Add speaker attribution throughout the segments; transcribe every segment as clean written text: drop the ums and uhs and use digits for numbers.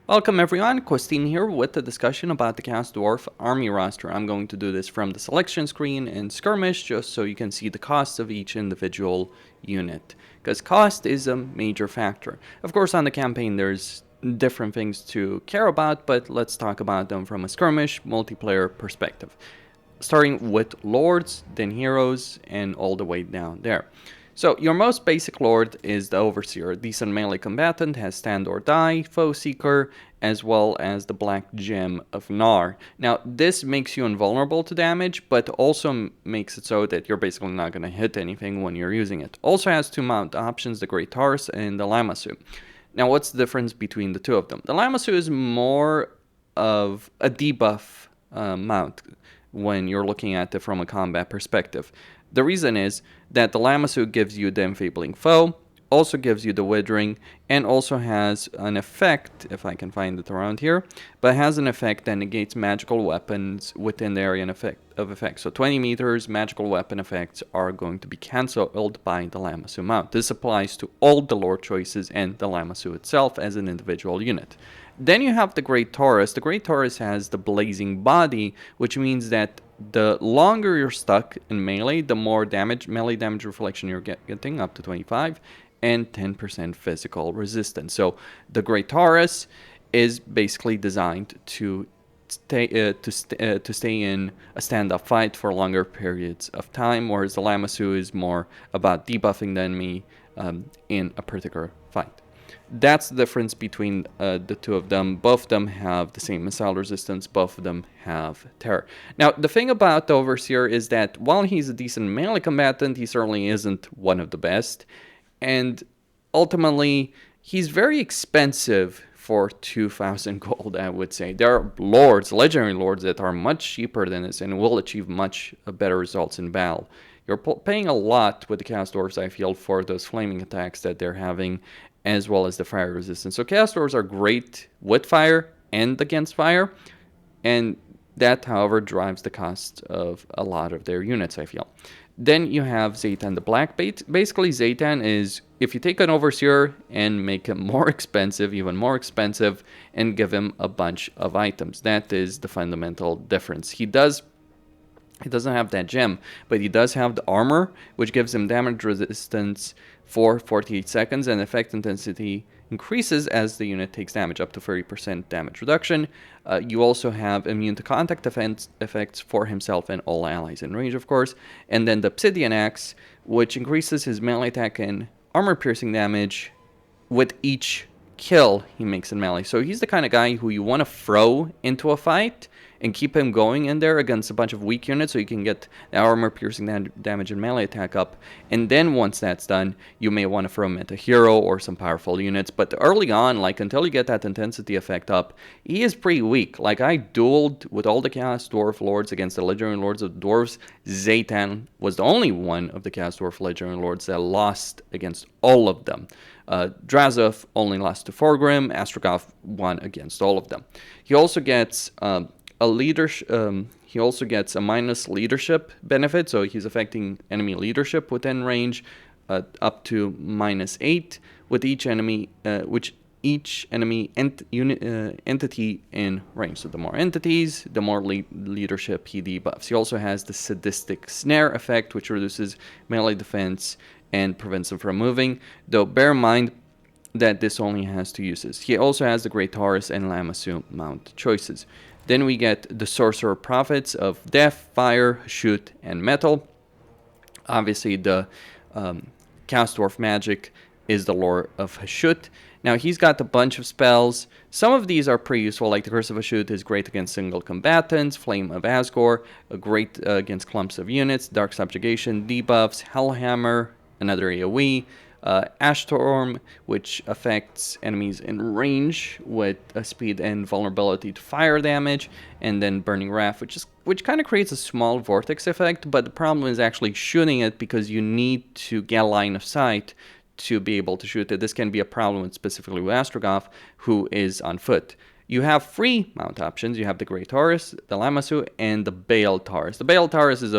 Speaker 1: Welcome everyone, Costin here with a discussion about the Chaos Dwarf army roster. I'm going to do this from the selection screen in Skirmish just so you can see the cost of each individual unit, because cost is a major factor. Of course, on the campaign there's different things to care about, but let's talk about them from a skirmish multiplayer perspective. Starting with lords, then heroes, and all the way down there. So your most basic lord is the Overseer, a decent melee combatant, has stand or die, foe seeker, as well as the black gem of Nar. Now this makes you invulnerable to damage, but also makes it so that you're basically not going to hit anything when you're using it. Also has two mount options, the Great Taurus and the Lamassu. Now what's the difference between the two of them? The Lamassu is more of a debuff mount when you're looking at it from a combat perspective. The reason is that the Lamassu gives you the Enfabling Foe, also gives you the Withering, and also has an effect, if I can find it around here, but has an effect that negates magical weapons within the area of effect. So 20 meters, magical weapon effects are going to be cancelled by the Lamassu mount. This applies to all the lord choices and the Lamassu itself as an individual unit. Then you have the Great Taurus. The Great Taurus has the Blazing Body, which means that the longer you're stuck in melee, the more melee damage reflection you're getting, up to 25, and 10% physical resistance. So the Great Taurus is basically designed to stay in a stand-up fight for longer periods of time, whereas the Lamassu is more about debuffing the enemy in a particular fight. That's the difference between the two of them. Both of them have the same missile resistance. Both of them have terror. Now, the thing about the Overseer is that while he's a decent melee combatant, he certainly isn't one of the best. And ultimately, he's very expensive for 2,000 gold, I would say. There are lords, legendary lords, that are much cheaper than this and will achieve much better results in battle. You're paying a lot with the Chaos Dwarfs, I feel, for those flaming attacks that they're having, as well as the fire resistance. So Chaos Dwarfs are great with fire and against fire, and that, however, drives the cost of a lot of their units, I feel. Then you have Zaytan the Black Bait. Basically, Zaytan is, if you take an Overseer and make him more expensive, even more expensive, and give him a bunch of items. That is the fundamental difference. He doesn't have that gem, but he does have the armor, which gives him damage resistance for 48 seconds, and effect intensity increases as the unit takes damage, up to 30% damage reduction. You also have immune to contact effects for himself and all allies in range, of course. And then the Obsidian Axe, which increases his melee attack and armor piercing damage with each kill he makes in melee. So he's the kind of guy who you want to throw into a fight and keep him going in there against a bunch of weak units so you can get the armor piercing damage and melee attack up. And then once that's done, you may want to throw him at a hero or some powerful units. But early on, like until you get that intensity effect up, he is pretty weak. Like I dueled with all the Chaos Dwarf Lords against the Legendary Lords of the Dwarves. Zaytan was the only one of the Chaos Dwarf Legendary Lords that lost against all of them. Drazov only lost to Forgrim. Astrogoth won against all of them. He also gets he also gets a minus leadership benefit, so he's affecting enemy leadership within range up to -8 with each enemy, entity in range. So the more entities, the more leadership he debuffs. He also has the sadistic snare effect, which reduces melee defense and prevents them from moving, though bear in mind that this only has 2 uses. He also has the Great Taurus and Lamassu mount choices. Then we get the Sorcerer Prophets of Death, Fire, Shoot, and Metal. Obviously, the Chaos Dwarf magic is the lore of Hashut. Now, he's got a bunch of spells. Some of these are pretty useful, like the Curse of Hashut is great against single combatants, Flame of Asgore, great against clumps of units, Dark Subjugation, debuffs, Hellhammer, another AoE, Ashtorm, which affects enemies in range with speed and vulnerability to fire damage, and then Burning Wrath, which kind of creates a small vortex effect, but the problem is actually shooting it because you need to get a line of sight to be able to shoot it. This can be a problem specifically with Astrogoth, who is on foot. You have 3 mount options. You have the Great Taurus, the Lamassu, and the Baal Taurus. The Baal Taurus is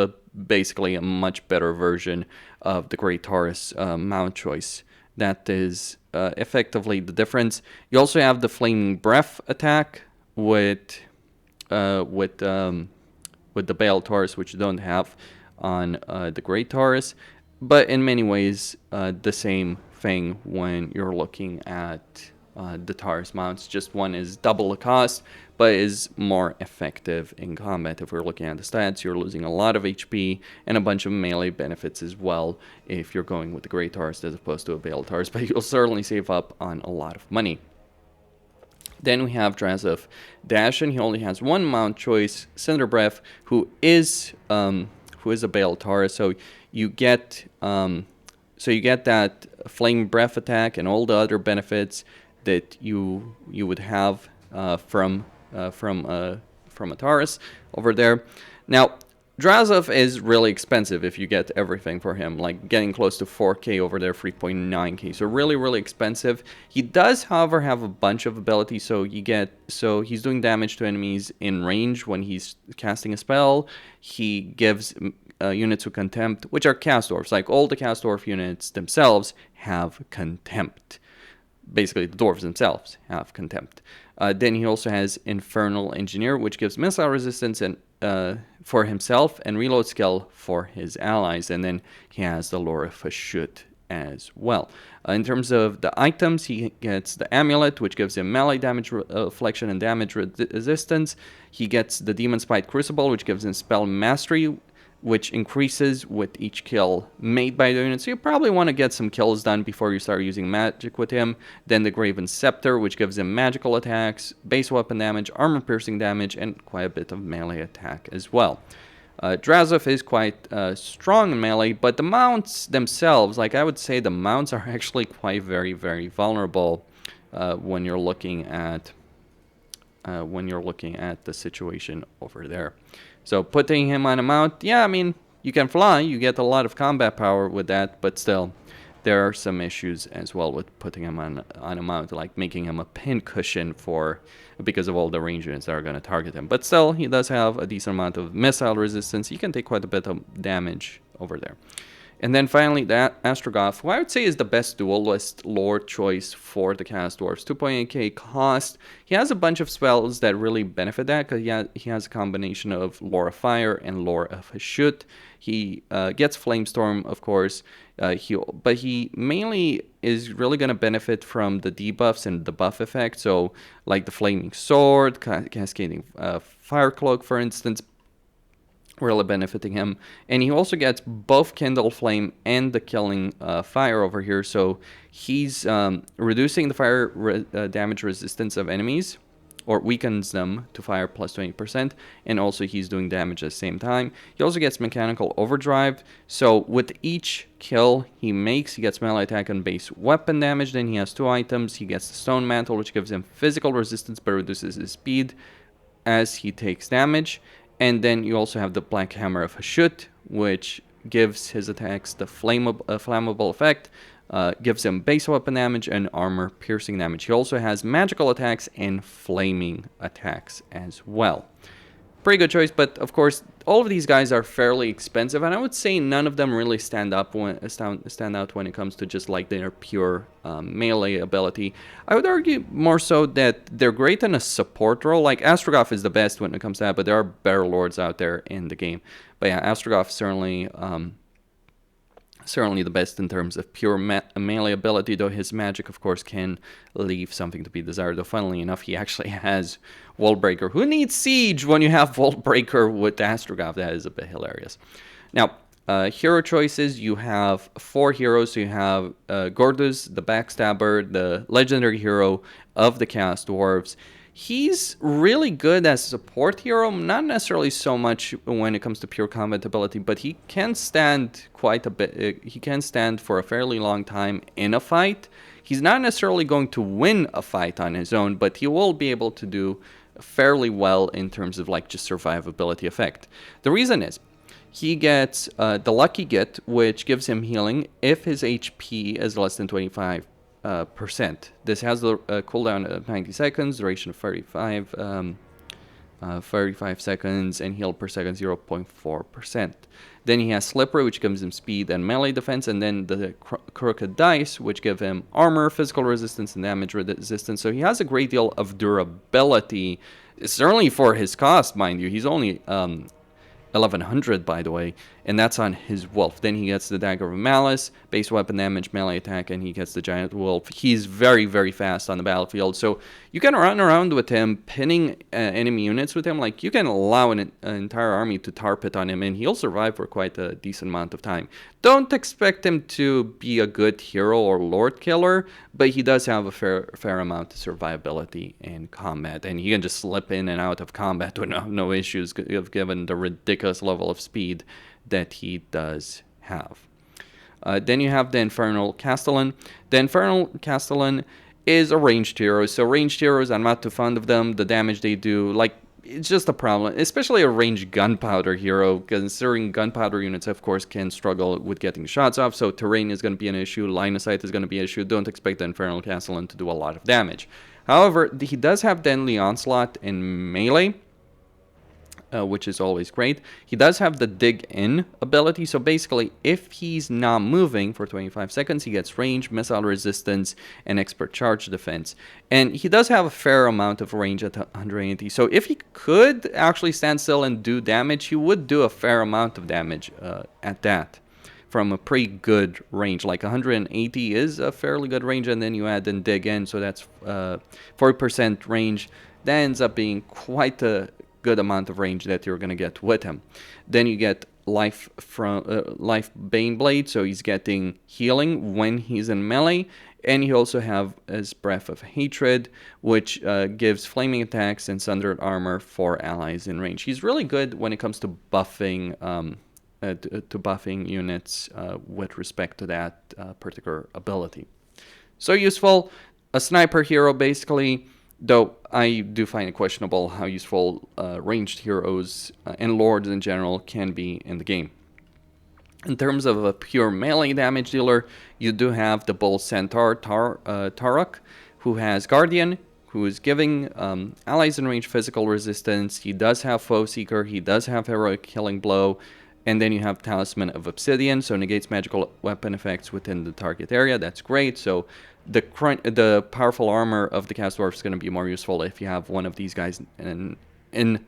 Speaker 1: basically a much better version of the Great Taurus mount choice that is effectively the difference. You also have the Flaming Breath attack with the Bale Taurus, which you don't have on the Great Taurus, but in many ways the same thing when you're looking at the Taurus mounts. Just one is double the cost, but is more effective in combat. If we're looking at the stats, you're losing a lot of HP and a bunch of melee benefits as well if you're going with the Great Taurus as opposed to a Bale Taurus, but you'll certainly save up on a lot of money. Then we have Drazov Dashin. He only has one mount choice, Cinder Breath, who is a Bale Taurus. So you get that Flame Breath attack and all the other benefits that you would have from a Taurus over there. Now, Drazov is really expensive if you get everything for him, like getting close to 4k over there, 3.9k. So really, really expensive. He does, however, have a bunch of abilities. So he's doing damage to enemies in range when he's casting a spell. He gives units with Contempt, which are Chaos Dwarfs. Like all the Chaos Dwarf units themselves have Contempt. Basically, the dwarves themselves have Contempt. Then he also has Infernal Engineer, which gives missile resistance and for himself and reload skill for his allies. And then he has the Lore of Shoot as well. In terms of the items, he gets the Amulet, which gives him melee damage reflection and damage resistance. He gets the Demon Spite Crucible, which gives him spell mastery, which increases with each kill made by the unit. So you probably want to get some kills done before you start using magic with him. Then the Graven Scepter, which gives him magical attacks, base weapon damage, armor piercing damage, and quite a bit of melee attack as well. Drazov is quite strong in melee, but the mounts themselves, like I would say the mounts are actually quite very, very vulnerable when you're looking at the situation over there. So putting him on a mount, yeah, I mean, you can fly, you get a lot of combat power with that, but still, there are some issues as well with putting him on a mount, like making him a pincushion because of all the range units that are going to target him. But still, he does have a decent amount of missile resistance. He can take quite a bit of damage over there. And then finally, that Astrogoth, who I would say is the best duelist lore choice for the Chaos Dwarfs. 2.8k cost. He has a bunch of spells that really benefit that, because he has a combination of Lore of Fire and Lore of Shoot. He gets Flamestorm, of course, but he mainly is really going to benefit from the debuffs and the buff effect. So, like the Flaming Sword, Cascading Fire Cloak, for instance, really benefiting him. And he also gets both Kindle Flame and the Killing Fire over here. So he's reducing the fire damage resistance of enemies, or weakens them to fire plus 20%, and also he's doing damage at the same time. He also gets Mechanical Overdrive, so with each kill he makes, he gets melee attack and base weapon damage. Then he has two items. He gets the Stone Mantle, which gives him physical resistance but reduces his speed as he takes damage. And then you also have the Black Hammer of Hashut, which gives his attacks the flammable effect, gives him base weapon damage and armor piercing damage. He also has magical attacks and flaming attacks as well. Pretty good choice, but of course all of these guys are fairly expensive, and I would say none of them really stand out when it comes to just like their pure melee ability. I would argue more so that they're great in a support role. Like Astrogoth is the best when it comes to that, but there are better lords out there in the game. But yeah, Astrogoth certainly the best in terms of pure melee ability, though his magic, of course, can leave something to be desired. Though, funnily enough, he actually has Wallbreaker. Who needs Siege when you have Wallbreaker with Astrogoth? That is a bit hilarious. Now, hero choices, you have 4 heroes. So you have Gordus, the Backstabber, the legendary hero of the Chaos Dwarfs. He's really good as a support hero, not necessarily so much when it comes to pure combat ability, but he can stand quite a bit. He can stand for a fairly long time in a fight. He's not necessarily going to win a fight on his own, but he will be able to do fairly well in terms of like just survivability effect. The reason is he gets the Lucky Get, which gives him healing if his HP is less than 25%. This has the cooldown of 90 seconds, duration of 35 35 seconds, and heal per second 0.4%. Then he has Slippery, which gives him speed and melee defense, and then the Crooked Dice, which give him armor, physical resistance, and damage resistance. So he has a great deal of durability, certainly for his cost, mind you. He's only 1100, by the way, and that's on his wolf. Then he gets the Dagger of Malice, base weapon damage, melee attack, and he gets the giant wolf. He's very, very fast on the battlefield, so you can run around with him, pinning enemy units with him. Like, you can allow an entire army to tar pit on him, and he'll survive for quite a decent amount of time. Don't expect him to be a good hero or lord killer, but he does have a fair amount of survivability in combat, and he can just slip in and out of combat with no issues, given the ridiculous level of speed that he does have. Then you have the Infernal Castellan. The Infernal Castellan is a ranged hero. So ranged heroes, I'm not too fond of them. The damage they do, like, it's just a problem, especially a ranged gunpowder hero, considering gunpowder units, of course, can struggle with getting shots off, so terrain is going to be an issue, line of sight is going to be an issue. Don't expect the Infernal Castellan to do a lot of damage. However, he does have Deadly Onslaught in melee, which is always great. He does have the Dig In ability, so basically, if he's not moving for 25 seconds, he gets range, missile resistance, and expert charge defense. And he does have a fair amount of range at 180, so if he could actually stand still and do damage, he would do a fair amount of damage at that, from a pretty good range. Like 180 is a fairly good range, and then you add in Dig In, so that's 40% range. That ends up being quite a good amount of range that you're going to get with him. Then you get life Baneblade, so he's getting healing when he's in melee, and you also have his Breath of Hatred, which gives flaming attacks and sundered armor for allies in range. He's really good when it comes to buffing buffing units with respect to that particular ability. So useful, a sniper hero basically. Though I do find it questionable how useful ranged heroes and lords in general can be in the game. In terms of a pure melee damage dealer, you do have the Bull Centaur Tarok, who has Guardian, who is giving allies in range physical resistance. He does have Foe Seeker, he does have Heroic Killing Blow, and then you have Talisman of Obsidian, so negates magical weapon effects within the target area. That's great. So the powerful armor of the Chaos Dwarf is going to be more useful if you have one of these guys in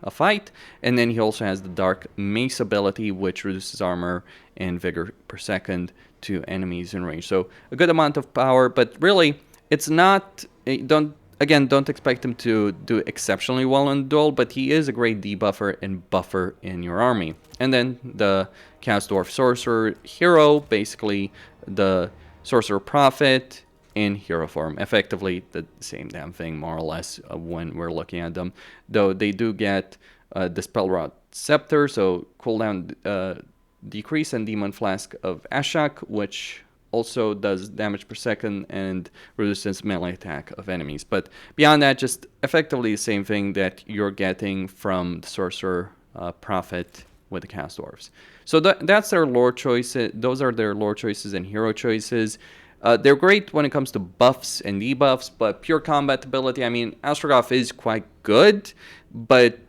Speaker 1: a fight. And then he also has the Dark Mace ability, which reduces armor and vigor per second to enemies in range. So a good amount of power, but really it's not... Don't expect him to do exceptionally well in duel, but he is a great debuffer and buffer in your army. And then the Chaos Dwarf Sorcerer hero, basically the Sorcerer Prophet in hero form. Effectively the same damn thing, more or less, when we're looking at them. Though they do get the Spellrod Scepter, so cooldown decrease, and Demon Flask of Ashok, which also does damage per second and reduces melee attack of enemies. But beyond that, just effectively the same thing that you're getting from the Sorcerer Prophet with the Chaos Dwarfs. So that's their lore choices. Those are their lore choices and hero choices. They're great when it comes to buffs and debuffs, but pure combat ability, I mean, Ostrogoth is quite good, but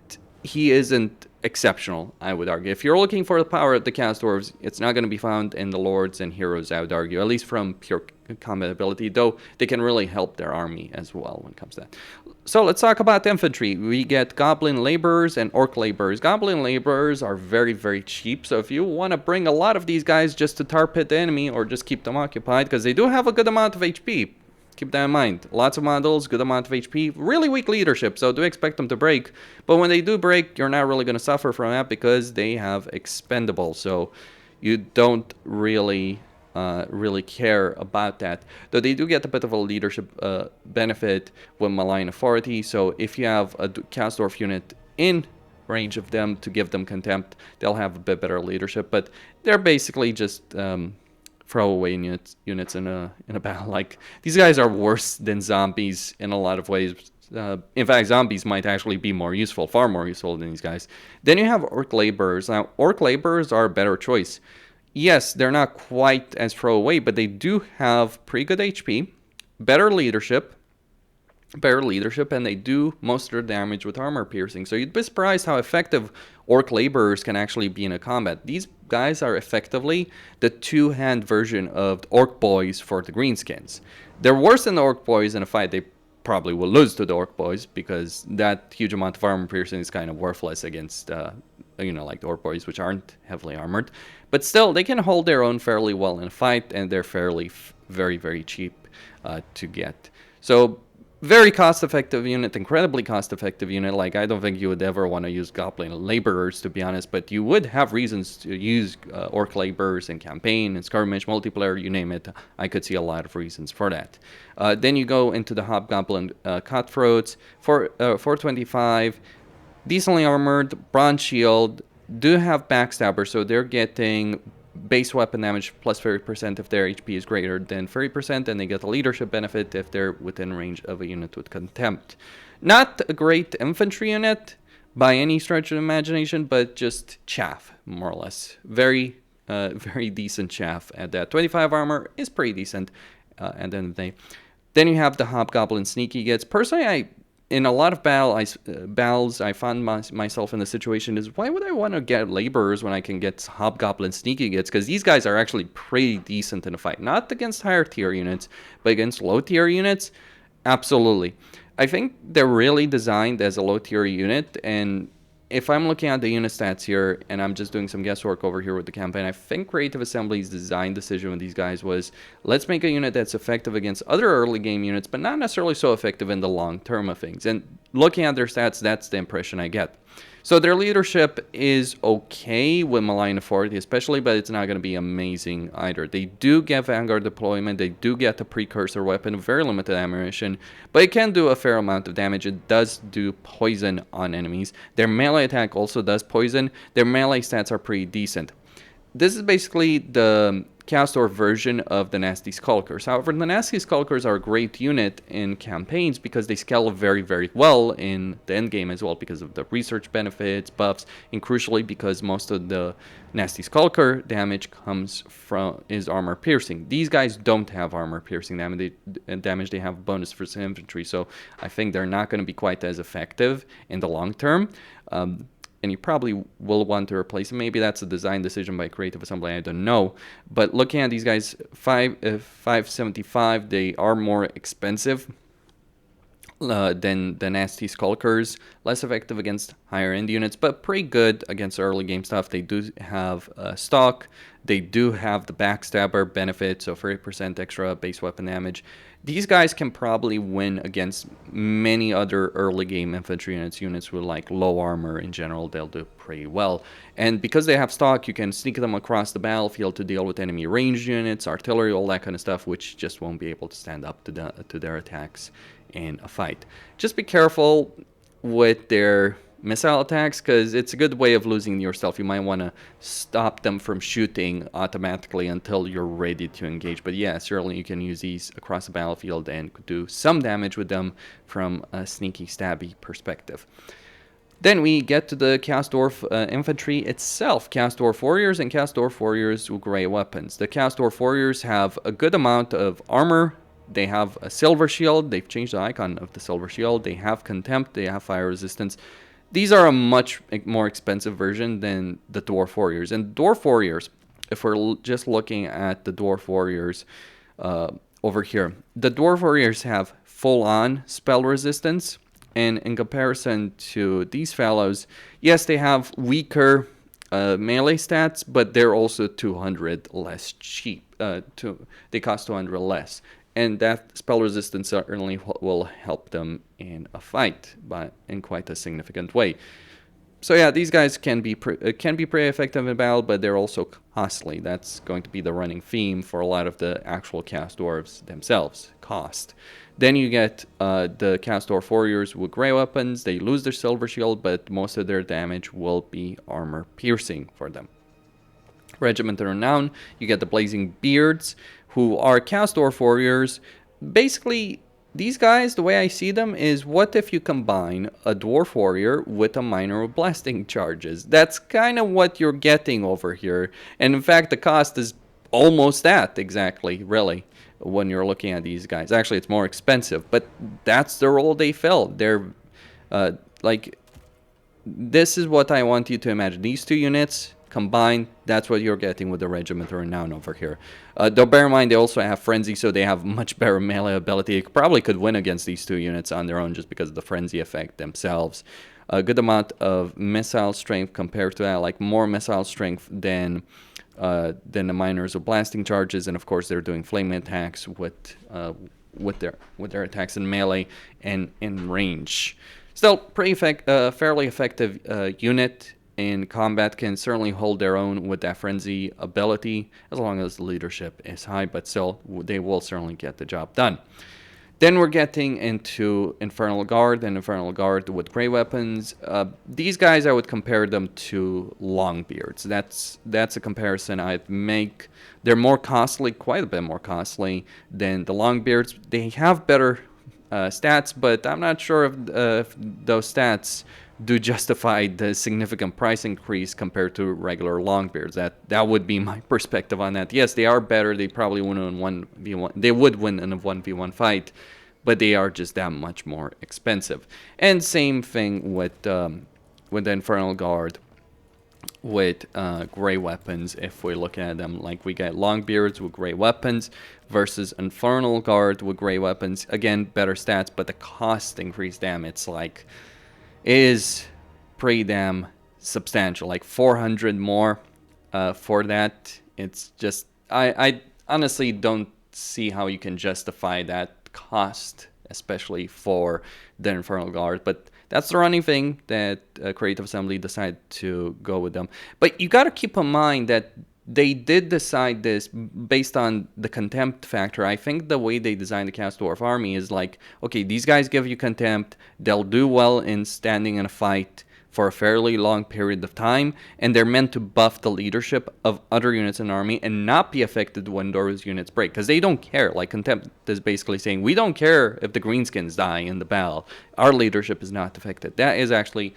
Speaker 1: he isn't exceptional, I would argue. If you're looking for the power of the Chaos Dwarves, it's not going to be found in the lords and heroes, I would argue, at least from pure combat ability, though they can really help their army as well when it comes to that. So let's talk about infantry. We get Goblin Laborers and Orc Laborers. Goblin Laborers are very, very cheap, so if you want to bring a lot of these guys just to tar pit the enemy or just keep them occupied, because they do have a good amount of HP, keep that in mind. Lots of models, good amount of HP, really weak leadership, so do expect them to break. But when they do break, you're not really going to suffer from that because they have expendable, so you don't really care about that. Though they do get a bit of a leadership benefit with Malign Authority, so if you have a Chaos Dwarf unit in range of them to give them Contempt, they'll have a bit better leadership, but they're basically just... throwaway units in a battle. Like, these guys are worse than zombies in a lot of ways. In fact, zombies might actually be more useful, far more useful than these guys. Then you have Orc Laborers. Now, Orc Laborers are a better choice. Yes, they're not quite as throwaway, but they do have pretty good HP, better leadership, better leadership, and they do most of their damage with armor piercing. So you'd be surprised how effective orc laborers can actually be in a combat. These guys are effectively the two-hand version of the orc boys for the greenskins. They're worse than the orc boys in a fight. They probably will lose to the orc boys because that huge amount of armor piercing is kind of worthless against like the orc boys, which aren't heavily armored. But still, they can hold their own fairly well in a fight, and they're fairly very, very cheap to get. So very cost-effective unit, incredibly cost-effective unit. Like, I don't think you would ever want to use goblin laborers, to be honest, but you would have reasons to use orc laborers in campaign, in skirmish, multiplayer, you name it. I could see a lot of reasons for that. Then you go into the hobgoblin cutthroats. 425, decently armored, bronze shield, do have backstabber, so they're getting base weapon damage plus 30% if their HP is greater than 30%, and they get a leadership benefit if they're within range of a unit with contempt. Not a great infantry unit by any stretch of imagination, but just chaff, more or less. Very decent chaff at that. 25 armor is pretty decent at the end of the day. Then you have the hobgoblin sneaky gets. Personally, in a lot of battles, I found myself in the situation is, why would I want to get laborers when I can get hobgoblin sneaky gets? Because these guys are actually pretty decent in a fight. Not against higher tier units, but against low tier units, absolutely. I think they're really designed as a low tier unit, and if I'm looking at the unit stats here, and I'm just doing some guesswork over here with the campaign, I think Creative Assembly's design decision with these guys was, let's make a unit that's effective against other early game units, but not necessarily so effective in the long term of things. And looking at their stats, that's the impression I get. So their leadership is okay with malign authority especially, but it's not going to be amazing either. They do get Vanguard deployment, they do get the precursor weapon, very limited ammunition, but it can do a fair amount of damage. It does do poison on enemies. Their melee attack also does poison. Their melee stats are pretty decent. This is basically the Chaos Dwarf version of the Nasty Skulkers. However, the Nasty Skulkers are a great unit in campaigns because they scale very, very well in the endgame as well because of the research benefits, buffs, and crucially because most of the Nasty Skulker damage is armor piercing. These guys don't have armor piercing damage. They have bonus for infantry, so I think they're not going to be quite as effective in the long term. And you probably will want to replace them. Maybe that's a design decision by Creative Assembly, I don't know. But looking at these guys, 575, they are more expensive than the Nasty Skulkers. Less effective against higher end units, but pretty good against early game stuff. They do have stock. They do have the backstabber benefit, so 30% extra base weapon damage. These guys can probably win against many other early game infantry units with like low armor in general. They'll do pretty well. And because they have stock, you can sneak them across the battlefield to deal with enemy ranged units, artillery, all that kind of stuff, which just won't be able to stand up to their attacks in a fight. Just be careful with their missile attacks, because it's a good way of losing yourself. You might want to stop them from shooting automatically until you're ready to engage. But yeah, certainly you can use these across the battlefield and do some damage with them from a sneaky, stabby perspective. Then we get to the Chaos Dwarf infantry itself. Chaos Dwarf warriors and Chaos Dwarf warriors with gray weapons. The Chaos Dwarf warriors have a good amount of armor. They have a silver shield. They've changed the icon of the silver shield. They have contempt. They have fire resistance. These are a much more expensive version than the Dwarf Warriors. And Dwarf Warriors, if we're just looking at the Dwarf Warriors over here, the Dwarf Warriors have full-on spell resistance. And in comparison to these fellows, yes, they have weaker melee stats, but they're also 200 less cheap. They cost 200 less. And that spell resistance certainly will help them in a fight, but in quite a significant way. So yeah, these guys can be pretty effective in battle, but they're also costly. That's going to be the running theme for a lot of the actual Chaos Dwarves themselves, cost. Then you get the Chaos Dwarf Warriors with gray weapons. They lose their silver shield, but most of their damage will be armor piercing for them. Regiment of Renown, you get the Blazing Beards, who are Chaos Dwarf Warriors. Basically, these guys, the way I see them, is what if you combine a Dwarf Warrior with a Miner with Blasting Charges? That's kind of what you're getting over here. And in fact, the cost is almost that, exactly, really. when you're looking at these guys. Actually, it's more expensive, but that's the role they fill. They're like, this is what I want you to imagine. These two units combined, that's what you're getting with the Regimental Renown over here. Though bear in mind, they also have Frenzy, so they have much better melee ability. They probably could win against these two units on their own just because of the Frenzy effect themselves. A good amount of missile strength compared to that, like more missile strength than the miners with blasting charges, and of course they're doing flaming attacks with their attacks in melee and in range. Still, pretty fairly effective unit in combat, can certainly hold their own with that frenzy ability as long as the leadership is high, but still they will certainly get the job done. Then we're getting into Infernal Guard, and Infernal Guard with great weapons. These guys, I would compare them to Longbeards. That's a comparison I'd make. They're more costly, quite a bit more costly than the Longbeards. They have better stats, but I'm not sure if those stats do justify the significant price increase compared to regular Longbeards. That would be my perspective on that. Yes, they are better. They probably win in 1v1. They would win in a 1v1 fight, but they are just that much more expensive. And same thing with the Infernal Guard with gray weapons. If we're looking at them, like we get Longbeards with gray weapons versus Infernal Guard with gray weapons. Again, better stats, but the cost increase, damn, it's like, is pretty damn substantial. Like 400 more for that. It's just, I honestly don't see how you can justify that cost, especially for the Infernal Guard. But that's the running thing that Creative Assembly decided to go with them. But you got to keep in mind that they did decide this based on the contempt factor. I think the way they designed the Chaos Dwarf army is like, okay, these guys give you contempt, they'll do well in standing in a fight for a fairly long period of time, and they're meant to buff the leadership of other units in the army and not be affected when those units break, because they don't care. Like, contempt is basically saying, we don't care if the greenskins die in the battle, our leadership is not affected. That is actually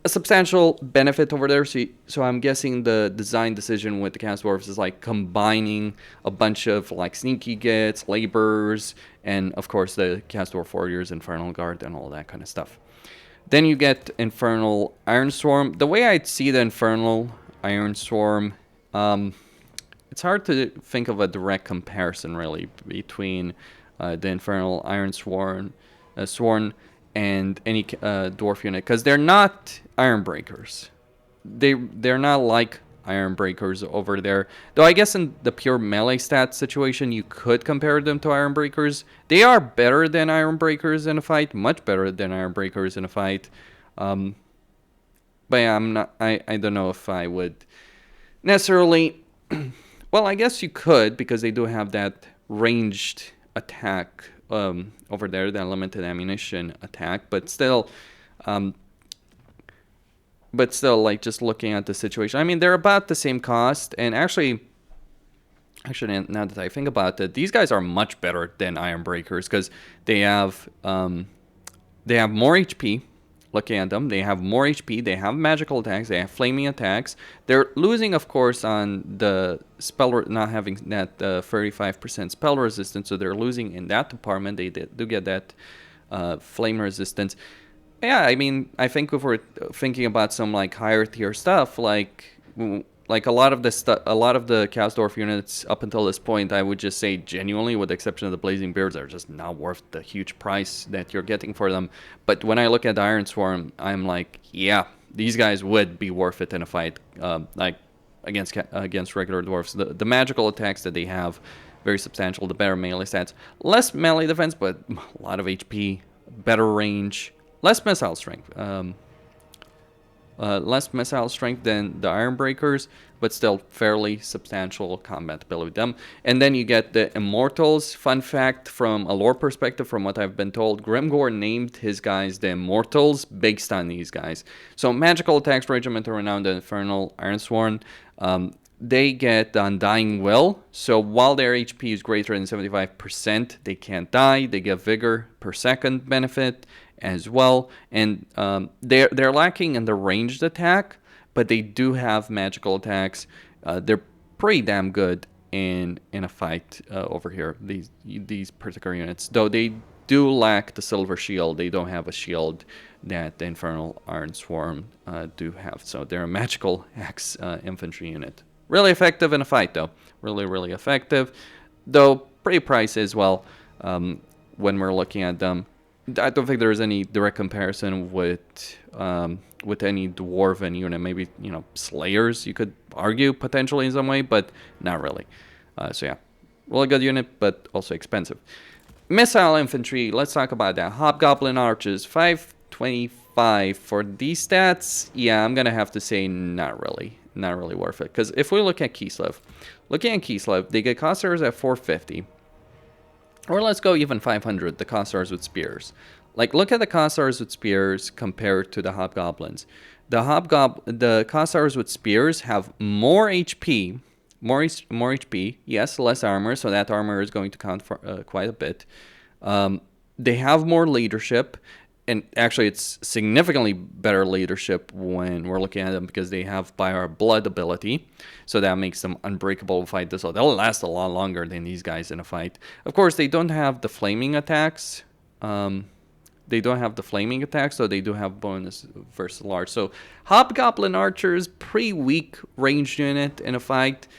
Speaker 1: a substantial benefit over there. So I'm guessing the design decision with the Chaos Dwarfs is like combining a bunch of like sneaky gets, laborers, and of course the Chaos Dwarf warriors, Infernal Guard, and all that kind of stuff. Then you get Infernal Iron Swarm. The way I'd see the Infernal Iron Swarm, it's hard to think of a direct comparison really between the Infernal Iron Swarm and any dwarf unit, because they're not Iron Breakers. They're not like Iron Breakers over there. Though I guess in the pure melee stat situation, you could compare them to Iron Breakers. They are better than Iron Breakers in a fight, much better than Iron Breakers in a fight. But yeah, I don't know if I would necessarily. Well, I guess you could, because they do have that ranged attack over there, that limited ammunition attack, but still, like, just looking at the situation, I mean, they're about the same cost. And actually, now that I think about it, these guys are much better than Iron Breakers, because they have more HP. Looking at them, they have more HP, they have magical attacks, they have flaming attacks. They're losing, of course, on the spell, not having that 35% spell resistance, so they're losing in that department. They do get that flame resistance. Yeah, I mean, I think if we're thinking about some like higher tier stuff, like a lot of the Chaos Dwarf units up until this point, I would just say genuinely, with the exception of the Blazing Beards, are just not worth the huge price that you're getting for them. But when I look at the Iron Swarm, I'm like, yeah, these guys would be worth it in a fight, like against regular dwarfs. The magical attacks that they have, very substantial. The better melee stats, less melee defense, but a lot of HP, better range, less missile strength. Less missile strength than the Iron Breakers, but still fairly substantial combat ability with them. And then you get the Immortals. Fun fact, from a lore perspective, from what I've been told, Grimgor named his guys the Immortals based on these guys. So magical attacks, Regimental Renown, the Infernal Iron Sworn, they get Undying Will. So while their HP is greater than 75%, they can't die. They get Vigor per second benefit as well, and they're lacking in the ranged attack, but they do have magical attacks. They're pretty damn good in a fight over here. These particular units, though they do lack the silver shield. They don't have a shield that the Infernal Iron Swarm do have. So they're a magical axe infantry unit. Really effective in a fight, though. Really effective. Though pretty pricey as well when we're looking at them. I don't think there's any direct comparison with any dwarven unit. Maybe, you know, Slayers, you could argue potentially in some way, but not really. So yeah, really good unit, but also expensive. Missile infantry, let's talk about that. Hobgoblin archers, 525 for these stats. Yeah, I'm gonna have to say not really worth it. Because if we look at Kislev, they get Kossars at 450. Or let's go even 500, the Kossars with spears. Like, look at the Kossars with spears compared to the Hobgoblins. The Kossars with spears have more HP, more HP, yes, less armor, so that armor is going to count for quite a bit. They have more leadership, and actually it's significantly better leadership when we're looking at them because they have By Our Blood ability, so that makes them unbreakable to fight. So they'll last a lot longer than these guys in a fight. Of course, they don't have the flaming attacks. So they do have bonus versus large. So Hobgoblin archers, pretty weak ranged unit in a fight.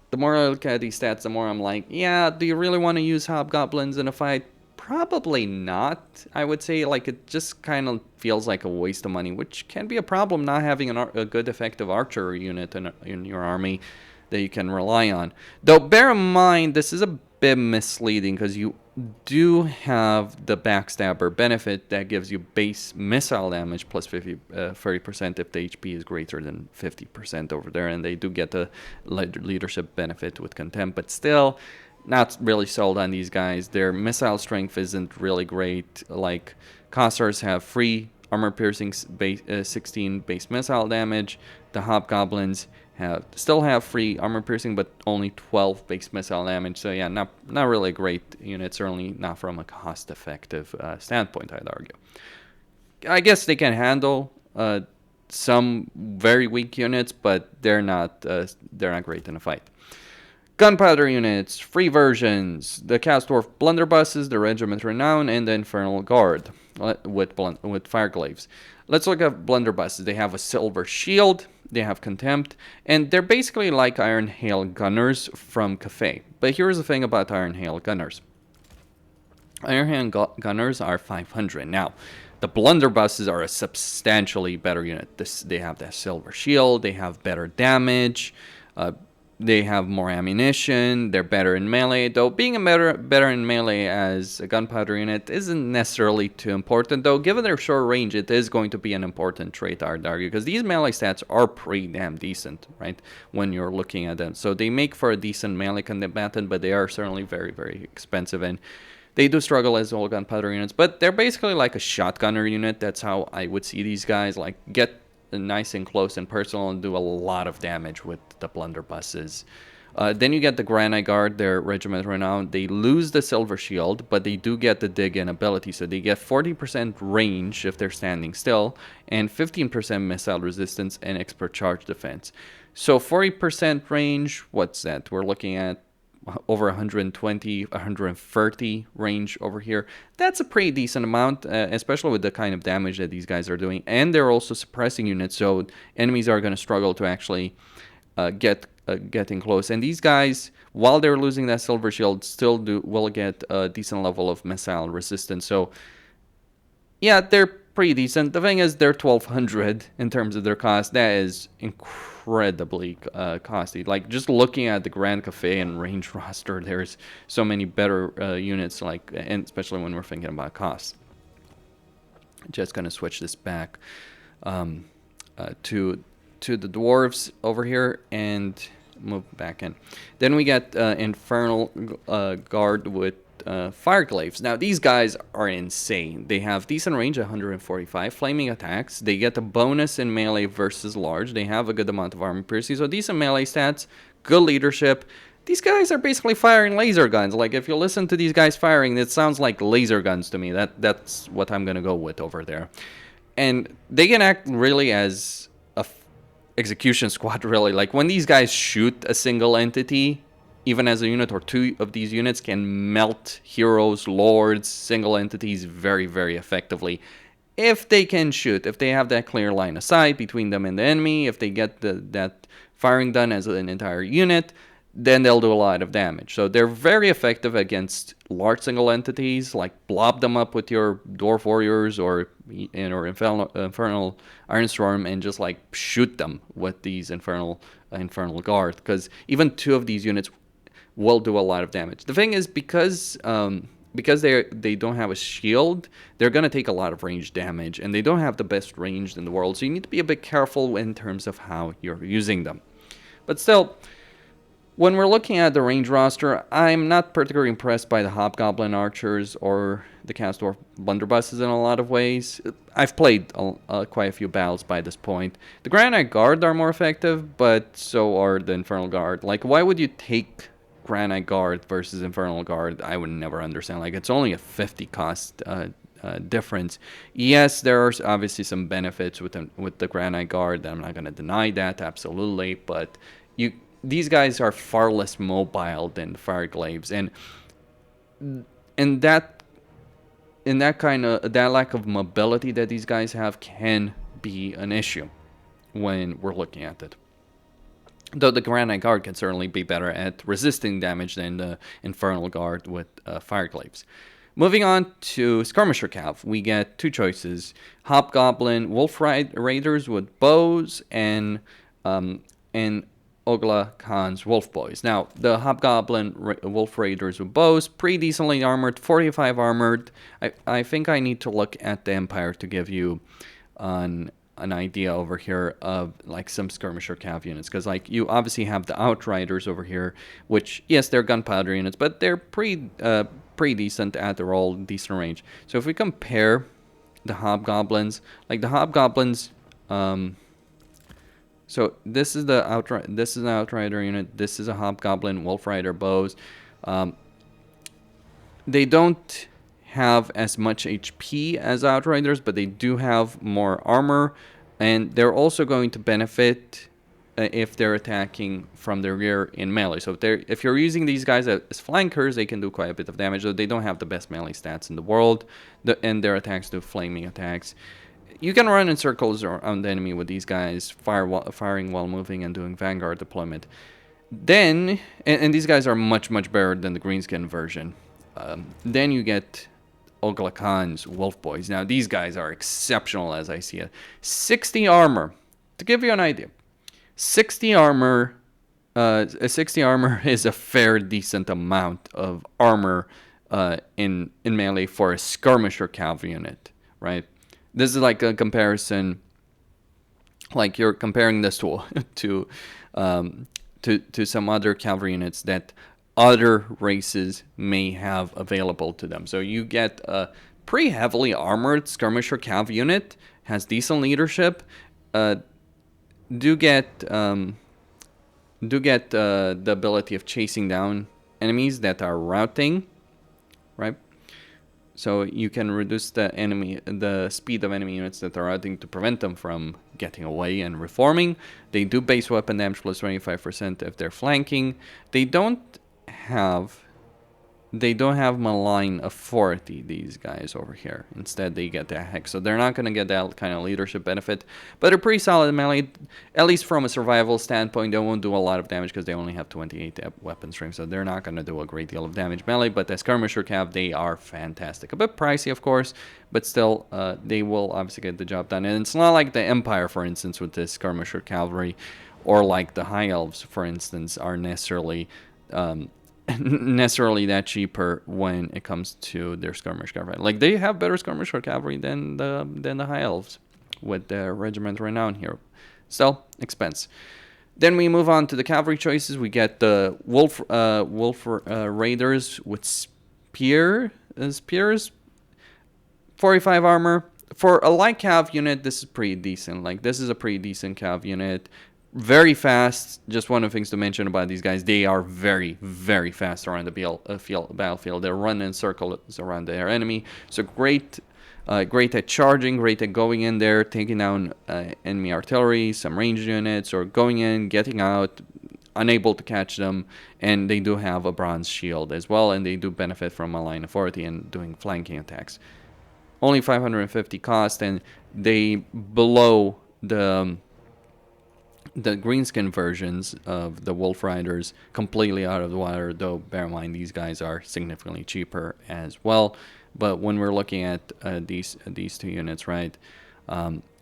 Speaker 1: The more I look at these stats, the more I'm like, yeah, do you really want to use Hobgoblins in a fight? Probably not. I would say, like, it just kind of feels like a waste of money, which can be a problem not having a good effective archer unit in your army that you can rely on. Though bear in mind, this is a bit misleading because you do have the backstabber benefit that gives you base missile damage plus 30% if the HP is greater than 50% over there, and they do get the leadership benefit with contempt, but still not really sold on these guys. Their missile strength isn't really great. Like, Kossars have free armor piercing 16 base missile damage. The Hobgoblins still have free armor piercing, but only 12 base missile damage. So yeah, not really a great unit. Certainly not from a cost-effective standpoint, I'd argue. I guess they can handle some very weak units, but they're not great in a fight. Gunpowder units, free versions, the Chaos Dwarf blunderbusses, the Regiment Renown, and the Infernal Guard with Fireglaves. Let's look at blunderbusses. They have a silver shield, they have contempt, and they're basically like Iron Hail Gunners from Cafe. But here's the thing about Iron Hail Gunners. Iron Hail Gunners are 500. Now, the blunderbusses are a substantially better unit. They have that silver shield, they have better damage, they have more ammunition, they're better in melee, though being better in melee as a gunpowder unit isn't necessarily too important, though given their short range it is going to be an important trait, I'd argue, because these melee stats are pretty damn decent, right, when you're looking at them. So they make for a decent melee combatant, but they are certainly very expensive, and they do struggle as all gunpowder units, but they're basically like a shotgunner unit. That's how I would see these guys, like, get nice and close and personal and do a lot of damage with the blunderbusses. Then you get the Granite Guard, their Regiment Renown. They lose the Silver Shield, but they do get the dig-in ability, so they get 40% range if they're standing still, and 15% missile resistance and expert charge defense. So 40% range, what's that? We're looking at over 120, 130 range over here. That's a pretty decent amount, especially with the kind of damage that these guys are doing. And they're also suppressing units, so enemies are going to struggle to actually getting close. And these guys, while they're losing that silver shield, still will get a decent level of missile resistance. So yeah, they're pretty decent. The thing is, they're 1200 in terms of their cost. That is incredibly costly. Like, just looking at the Grand Cafe and range roster, there's so many better units, like, and especially when we're thinking about cost. Just gonna switch this back to the dwarves over here and move back in. Then we get Infernal Guard with Fireglaves. Now these guys are insane. They have decent range, 145 flaming attacks. They get a bonus in melee versus large. They have a good amount of armor piercing, so decent melee stats, good leadership. These guys are basically firing laser guns. Like, if you listen to these guys firing, it sounds like laser guns to me. That's what I'm gonna go with over there. And they can act really as a execution squad, really. Like, when these guys shoot a single entity, even as a unit or two of these units, can melt heroes, lords, single entities very, very effectively. If they can shoot, if they have that clear line of sight between them and the enemy, if they get that firing done as an entire unit, then they'll do a lot of damage. So they're very effective against large single entities, like blob them up with your Dwarf Warriors or Infernal Ironstorm and just like shoot them with these Infernal Guard, because even two of these units will do a lot of damage. The thing is, because they don't have a shield, they're going to take a lot of range damage, and they don't have the best range in the world, so you need to be a bit careful in terms of how you're using them. But still, when we're looking at the range roster, I'm not particularly impressed by the Hobgoblin Archers or the Chaos Dwarf Blunderbusses in a lot of ways. I've played quite a few battles by this point. The Granite Guard are more effective, but so are the Infernal Guard. Like, why would you take Granite Guard versus Infernal Guard? I would never understand. Like, it's only a 50 cost difference. Yes, there are obviously some benefits with the Granite Guard. I'm not going to deny that, absolutely, but these guys are far less mobile than the Fireglaves, and that lack of mobility that these guys have can be an issue when we're looking at it. Though the Granite Guard can certainly be better at resisting damage than the Infernal Guard with Fireglaves. Moving on to Skirmisher Cav, we get two choices: Hobgoblin Wolf Raiders with bows and Ogla Khan's Wolf Boys. Now, the Hobgoblin Wolf Raiders with bows, pretty decently armored, 45 armored. I think I need to look at the Empire to give you an idea over here of like some Skirmisher Cav units, because like you obviously have the Outriders over here, which yes, they're gunpowder units, but they're pretty decent at their all decent range. So if we compare the Hobgoblins, like the Hobgoblins, so this is an Outrider unit. This is a Hobgoblin Wolf Rider bows. They don't have as much HP as Outriders, but they do have more armor, and they're also going to benefit if they're attacking from the rear in melee. So if you're using these guys as flankers, they can do quite a bit of damage, though they don't have the best melee stats in the world, and their attacks do flaming attacks. You can run in circles around the enemy with these guys, firing while moving and doing Vanguard deployment. Then, and these guys are much, much better than the greenskin version. Then you get Ogla Khan's Wolf Boys. Now, these guys are exceptional as I see it. 60 armor. To give you an idea, 60 armor is a fair, decent amount of armor in melee for a Skirmisher Cav unit, right? This is like a comparison, like you're comparing this to some other cavalry units that other races may have available to them. So you get a pretty heavily armored Skirmisher Cav unit, has decent leadership, do get the ability of chasing down enemies that are routing, right? So you can reduce the speed of enemy units that are routing to prevent them from getting away and reforming. They do base weapon damage plus 25% if they're flanking. They don't have malign authority, these guys over here. Instead, they get that hex. So they're not going to get that kind of leadership benefit. But they're pretty solid melee. At least from a survival standpoint, they won't do a lot of damage because they only have 28 weapon strength. So they're not going to do a great deal of damage melee. But as Skirmisher Cav, they are fantastic. A bit pricey, of course. But still, they will obviously get the job done. And it's not like the Empire, for instance, with this Skirmisher Cavalry. Or like the High Elves, for instance, are necessarily that cheaper when it comes to their Skirmish Cavalry. Like, they have better Skirmisher Cavalry than the High Elves with their Regiment Renown here. Still, expense. Then we move on to the cavalry choices. We get the Wolf Raiders with spears, 45 armor. For a light cav unit, this is pretty decent. Like, this is a pretty decent cav unit. Very fast. Just one of the things to mention about these guys, they are very, very fast around the battlefield. They run in circles around their enemy. So great at charging, great at going in there, taking down enemy artillery, some ranged units, or going in, getting out. unable to catch them, and they do have a bronze shield as well, and they do benefit from a line of authority and doing flanking attacks. Only 550 cost, and they below the greenskin versions of the Wolf Riders completely out of the water, though bear in mind these guys are significantly cheaper as well. But when we're looking at these two units, right,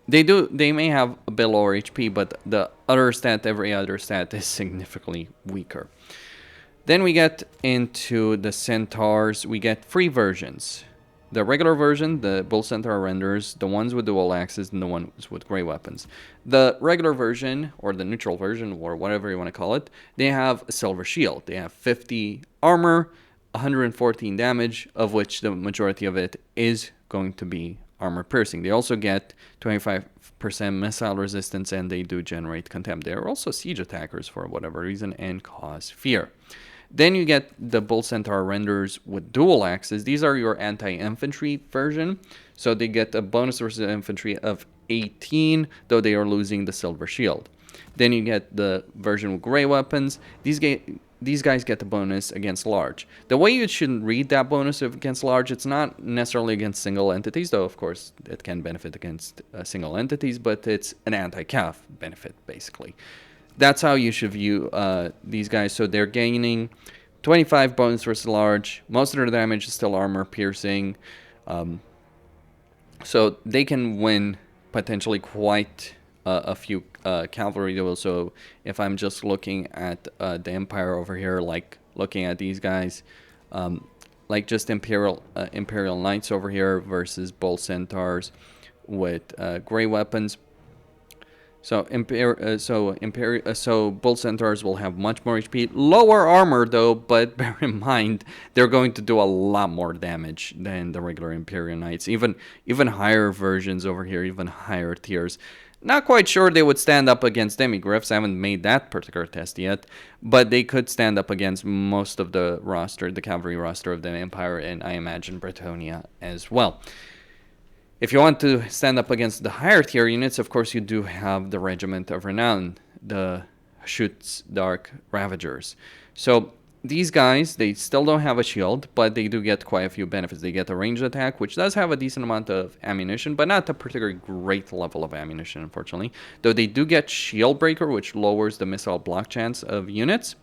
Speaker 1: they may have a bit lower HP, but the other stat, every other stat is significantly weaker. Then we get into the Centaurs. We get 3 versions. The regular version, the Bull Centaur renders, the ones with dual axes, and the ones with gray weapons. The regular version, or the neutral version, or whatever you want to call it, they have a silver shield. They have 50 armor, 114 damage, of which the majority of it is going to be armor piercing. They also get 25% missile resistance, and they do generate contempt. They are also siege attackers for whatever reason and cause fear. Then you get the Bull Centaur renders with dual axes. These are your anti-infantry version. So they get a bonus versus infantry of 18, though they are losing the silver shield. Then you get the version with gray weapons. These guys get the bonus against large. The way you should read that bonus against large, it's not necessarily against single entities, though of course it can benefit against single entities, but it's an anti-cav benefit, basically. That's how you should view these guys. So they're gaining 25 bonus versus large. Most of their damage is still armor piercing. So they can win potentially quite a few cavalry duels. So if I'm just looking at the Empire over here, like looking at these guys, like just Imperial Knights over here versus Bull Centaurs with gray weapons. So Bull Centaurs will have much more HP, lower armor though, but bear in mind they're going to do a lot more damage than the regular Imperial Knights. Even higher versions over here, even higher tiers. Not quite sure they would stand up against Demigryphs. I haven't made that particular test yet, but they could stand up against most of the roster, the cavalry roster of the Empire, and I imagine Bretonnia as well. If you want to stand up against the higher tier units, of course you do have the Regiment of Renown, the Schutz's Dark Ravagers. So these guys, they still don't have a shield, but they do get quite a few benefits. They get a ranged attack, which does have a decent amount of ammunition, but not a particularly great level of ammunition, unfortunately. Though they do get Shield Breaker, which lowers the missile block chance of units.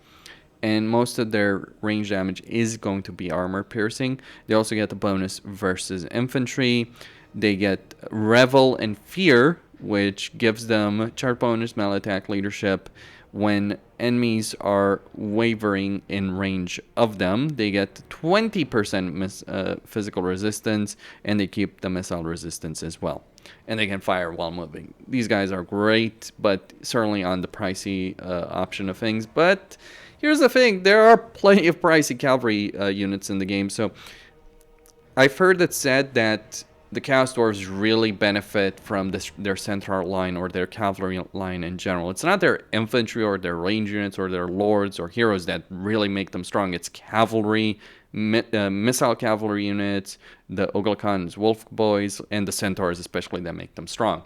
Speaker 1: And most of their range damage is going to be armor piercing. They also get the bonus versus infantry. They get Revel and Fear, which gives them chart bonus, melee attack, leadership. When enemies are wavering in range of them, they get 20% physical resistance, and they keep the missile resistance as well. And they can fire while moving. These guys are great, but certainly on the pricey option of things. But here's the thing, there are plenty of pricey cavalry units in the game. So I've heard it said that the Chaos Dwarfs really benefit from their Centaur line or their cavalry line in general. It's not their infantry or their range units or their lords or heroes that really make them strong. It's cavalry, missile cavalry units, the Oglakan's Wolf Boys, and the Centaurs especially that make them strong.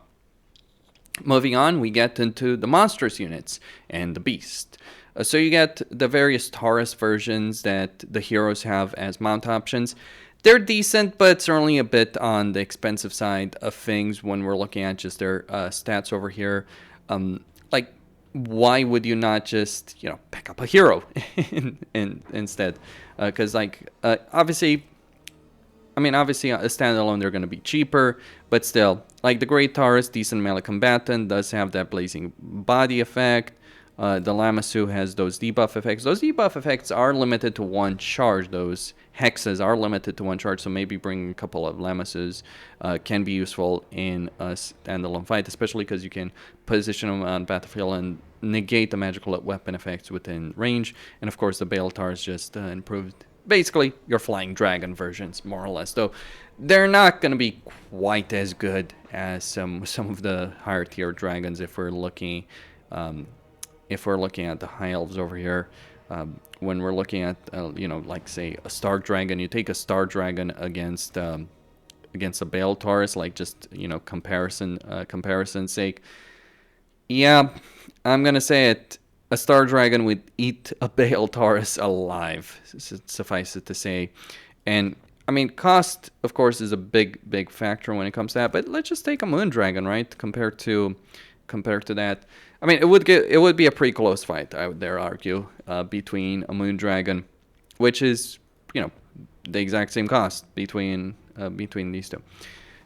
Speaker 1: Moving on, we get into the monstrous units and the beast. So you get the various Taurus versions that the heroes have as mount options. They're decent, but certainly a bit on the expensive side of things when we're looking at just their stats over here. Like, why would you not just, pick up a hero instead? Because, obviously, a standalone, they're going to be cheaper, but still, like the Great Taurus, decent melee combatant, does have that blazing body effect. The Lamassu has those debuff effects. Those debuff effects are limited to one charge. Those hexes are limited to one charge, so maybe bringing a couple of Lamassus can be useful in a standalone fight, especially because you can position them on battlefield and negate the magical weapon effects within range. And of course, the Baeltars just improved, basically, your flying dragon versions, more or less. Though they're not going to be quite as good as some of the higher tier dragons if we're looking at the high elves over here. When we're looking at, like say a star dragon, you take a star dragon against a Baeltaurus, like just, comparison's sake. Yeah, I'm gonna say it. a Star Dragon would eat a Bale Taurus alive, suffice it to say. And I mean, cost, of course, is a big factor when it comes to that. But let's just take a Moon Dragon, right? Compared to that, I mean, it would be a pretty close fight, I would dare argue, between a Moon Dragon, which is, you know, the exact same cost between these two.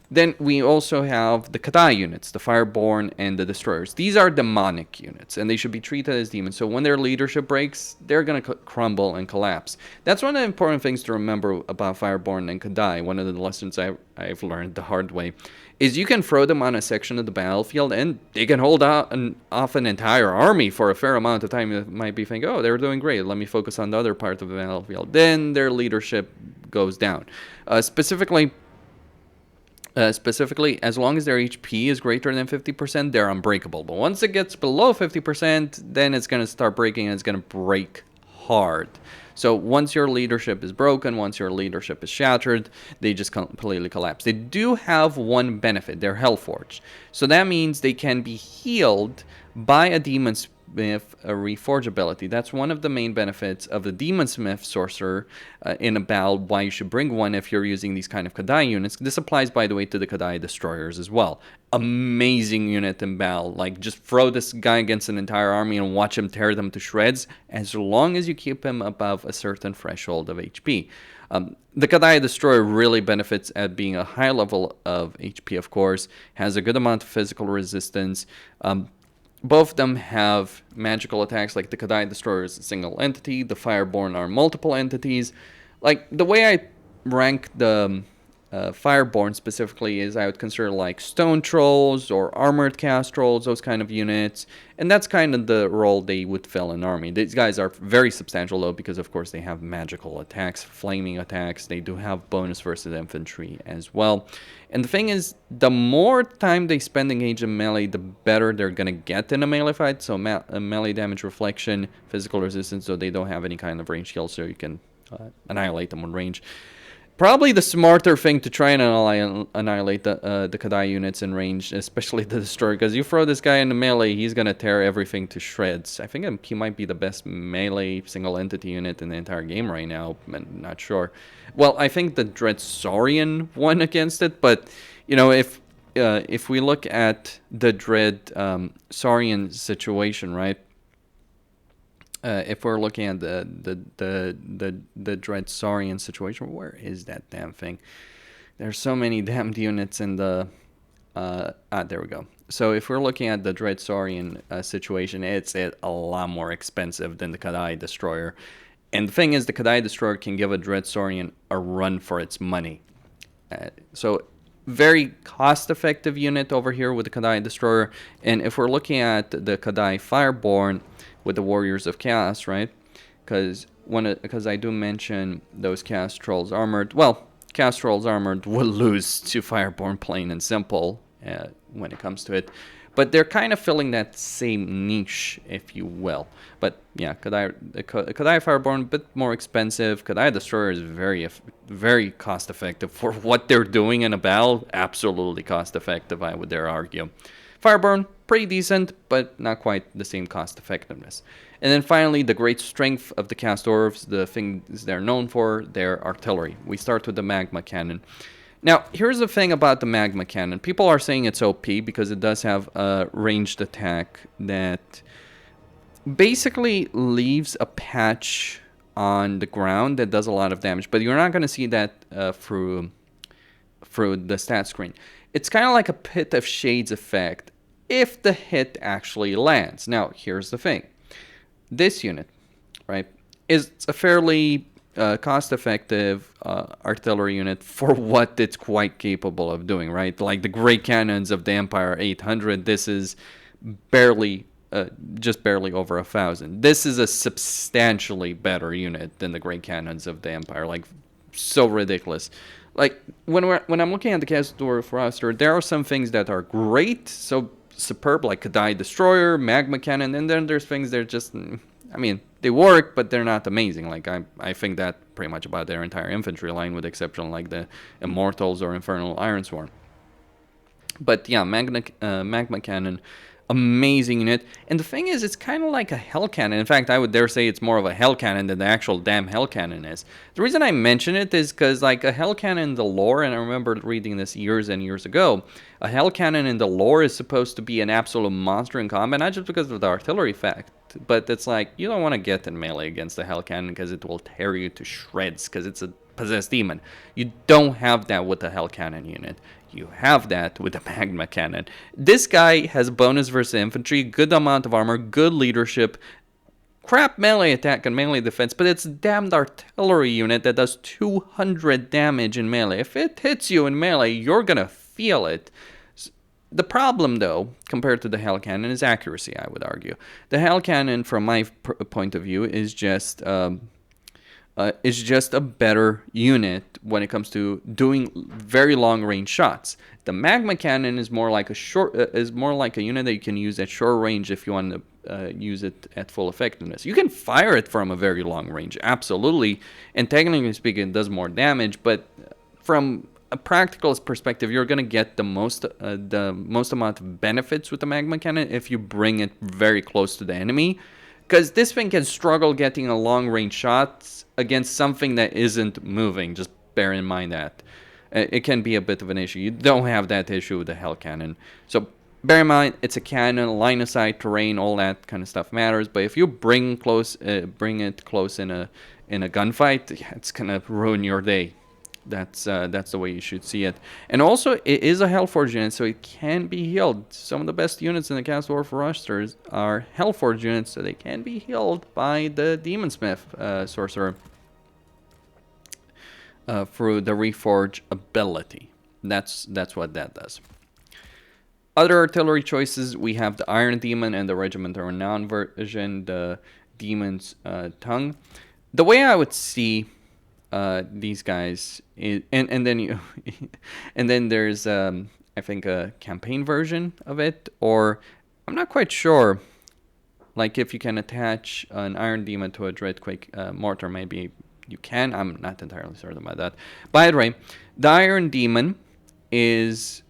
Speaker 1: Then we also have the Kadai units, the Fireborn and the Destroyers. These are demonic units, and they should be treated as demons. So when their leadership breaks, they're going to crumble and collapse. That's one of the important things to remember about Fireborn and Kadai. One of the lessons I've learned the hard way is you can throw them on a section of the battlefield, and they can hold off an entire army for a fair amount of time. You might be thinking, oh, they're doing great. Let me focus on the other part of the battlefield. Then their leadership goes down. Specifically, as long as their HP is greater than 50%, they're unbreakable. But once it gets below 50%, then it's going to start breaking, and it's going to break hard. So once your leadership is broken, once your leadership is shattered, they just completely collapse. They do have one benefit. They're Hellforged. So that means they can be healed by a Demon Smith reforgeability. That's one of the main benefits of the Demon Smith sorcerer in a battle, why you should bring one if you're using these kind of Kadai units. This applies, by the way, to the Kadai Destroyers as well. Amazing unit in battle. Like, just throw this guy against an entire army and watch him tear them to shreds, as long as you keep him above a certain threshold of HP. The Kadai Destroyer really benefits at being a high level of HP, of course, has a good amount of physical resistance. Both of them have magical attacks. Like the Kadai Destroyer is a single entity. The Fireborn are multiple entities. Like, the way I rank the Fireborn specifically is I would consider like Stone Trolls or Armored Cast Trolls, those kind of units. And that's kind of the role they would fill in army. These guys are very substantial though, because of course they have magical attacks, flaming attacks. They do have bonus versus infantry as well. And the thing is, the more time they spend engaged in melee, the better they're going to get in a melee fight. So melee damage reflection, physical resistance, so they don't have any kind of range heal, so you can annihilate them on range. Probably the smarter thing to try and annihilate the Kadai units in range, especially the Destroyer, because you throw this guy in the melee, he's going to tear everything to shreds. I think he might be the best melee single entity unit in the entire game right now. I'm not sure. Well, I think the Dread Saurian won against it, but, you know, if we look at the Dread Saurian situation, right? If we're looking at the Dread Saurian situation, where is that damn thing? There's so many damned units in the... there we go. So if we're looking at the Dread Saurian situation, it's a lot more expensive than the Kadai Destroyer. And the thing is, the Kadai Destroyer can give a Dread Saurian a run for its money. So very cost-effective unit over here with the Kadai Destroyer. And if we're looking at the Kadai Fireborn with the Warriors of Chaos, right? Because I do mention those Chaos Trolls Armored. Well, Chaos Trolls Armored will lose to Fireborn plain and simple when it comes to it. But they're kind of filling that same niche, if you will. But yeah, Kadai Fireborn, a bit more expensive. Kadai Destroyer is very cost-effective for what they're doing in a battle. Absolutely cost-effective, I would dare argue. Fireborn, pretty decent, but not quite the same cost effectiveness. And then finally, the great strength of the Chaos Dwarfs, the things they're known for, their artillery. We start with the Magma Cannon. Now, here's the thing about the Magma Cannon. People are saying it's OP because it does have a ranged attack that basically leaves a patch on the ground that does a lot of damage, but you're not going to see that through the stat screen. It's kind of like a Pit of Shades effect if the hit actually lands. Now, here's the thing. This unit, right, is a fairly cost-effective artillery unit for what it's quite capable of doing, right? Like the Great Cannons of the Empire 800, this is just barely over 1,000. This is a substantially better unit than the Great Cannons of the Empire, like so ridiculous. Like, when I'm looking at the Chaos Dwarf roster, there are some things that are great, so superb, like Kadai Destroyer, Magma Cannon, and then there's things that are just, I mean, they work, but they're not amazing. Like, I think that pretty much about their entire infantry line, with the exception of, like, the Immortals or Infernal Iron Swarm. But, yeah, Magma Cannon, amazing unit. And the thing is, it's kind of like a hell cannon. In fact, I would dare say it's more of a hell cannon than the actual damn hell cannon is. The reason I mention it is because, like, a hell cannon in the lore, and I remember reading this years and years ago, a hell cannon in the lore is supposed to be an absolute monster in combat, not just because of the artillery effect, but it's like, you don't want to get in melee against a hell cannon because it will tear you to shreds because it's a possessed demon. You don't have that with the hell cannon unit. You have that with the magma cannon. This guy has bonus versus infantry, good amount of armor, good leadership, crap melee attack and melee defense, but it's a damned artillery unit that does 200 damage in melee. If it hits you in melee, you're gonna feel it. The problem, though, compared to the Hell Cannon, is accuracy, I would argue. The Hell Cannon, from my point of view, is just a better unit when it comes to doing very long-range shots. The Magma Cannon is more like a unit that you can use at short range if you want to use it at full effectiveness. You can fire it from a very long range, absolutely, and technically speaking, it does more damage. But from a practical perspective, you're going to get the most amount of benefits with the Magma Cannon if you bring it very close to the enemy, because this thing can struggle getting a long range shots against something that isn't moving. Just bear in mind that it can be a bit of an issue. You don't have that issue with the Hell Cannon, so bear in mind it's a cannon, line of sight, terrain, all that kind of stuff matters. But if you bring it close in a gunfight, yeah, it's gonna ruin your day. That's the way you should see it. And also, it is a Hellforge unit, so it can be healed. Some of the best units in the Chaos Dwarf rosters are Hellforge units, so they can be healed by the Demonsmith sorcerer through the Reforge ability. That's what that does. Other artillery choices, we have the Iron Demon and the Regiment of Renown version, the Demon's Tongue. The way I would see these guys is, and then there's I think a campaign version of it, or I'm not quite sure, like if you can attach an Iron Demon to a Dreadquake mortar, maybe you can. I'm not entirely certain about that. By the way, the Iron Demon is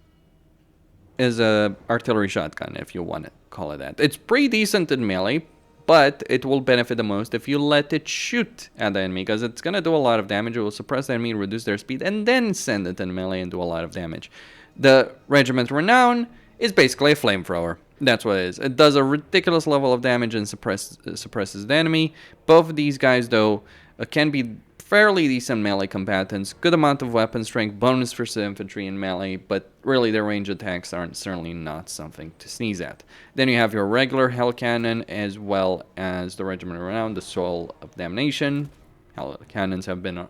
Speaker 1: a artillery shotgun, if you want to call it that. It's pretty decent in melee, but it will benefit the most if you let it shoot at the enemy, because it's going to do a lot of damage. It will suppress the enemy, reduce their speed, and then send it in melee and do a lot of damage. The Regiment Renown is basically a flamethrower. That's what it is. It does a ridiculous level of damage and suppresses the enemy. Both of these guys, though, can be fairly decent melee combatants. Good amount of weapon strength, bonus for infantry in melee, but really their range attacks aren't certainly not something to sneeze at. Then you have your regular Hell Cannon, as well as the Regiment Renown, the Soul of Damnation. Hell Cannons have been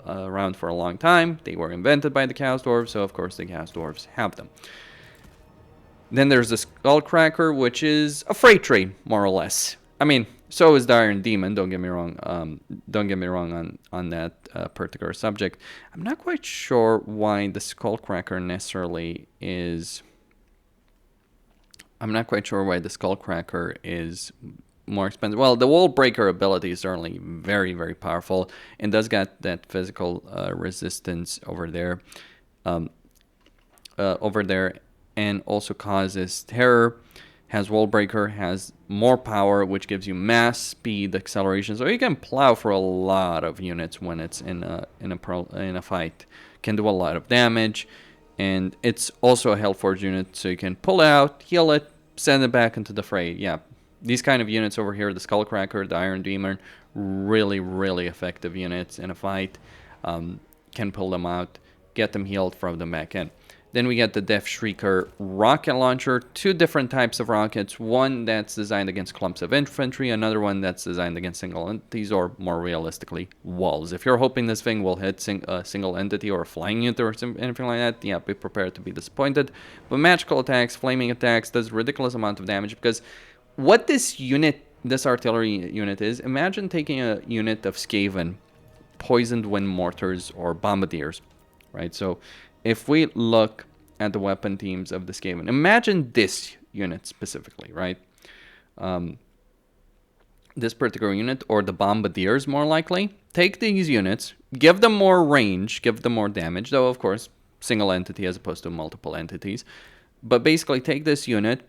Speaker 1: around for a long time. They were invented by the Chaos Dwarfs, so of course the Chaos Dwarfs have them. Then there's the Skullcracker, which is a freight train, more or less. I mean, so is the Iron Demon. Don't get me wrong. Don't get me wrong on that particular subject. I'm not quite sure why the Skullcracker necessarily is. I'm not quite sure why the Skullcracker is more expensive. Well, the Wall Breaker ability is certainly very, very powerful, and does got that physical resistance over there. And also causes terror. Has Wall Breaker, has more power, which gives you mass, speed, acceleration. So you can plow for a lot of units when it's in a fight. Can do a lot of damage, and it's also a Hellforge unit, so you can pull it out, heal it, send it back into the fray. Yeah, these kind of units over here, the Skullcracker, the Iron Demon, really, really effective units in a fight. Can pull them out, get them healed, throw them back in. Then we get the Death Shrieker rocket launcher, two different types of rockets, one that's designed against clumps of infantry, another one that's designed against single entities, or more realistically, walls. If you're hoping this thing will hit a single entity or a flying unit or anything like that, yeah, be prepared to be disappointed. But magical attacks, flaming attacks, does ridiculous amount of damage, because what this artillery unit is, imagine taking a unit of Skaven, poisoned wind mortars, or bombardiers, right? So if we look at the weapon teams of the Skaven, imagine this unit specifically, right? This particular unit, or the Bombardiers more likely. Take these units, give them more range, give them more damage, though of course, single entity as opposed to multiple entities. But basically take this unit,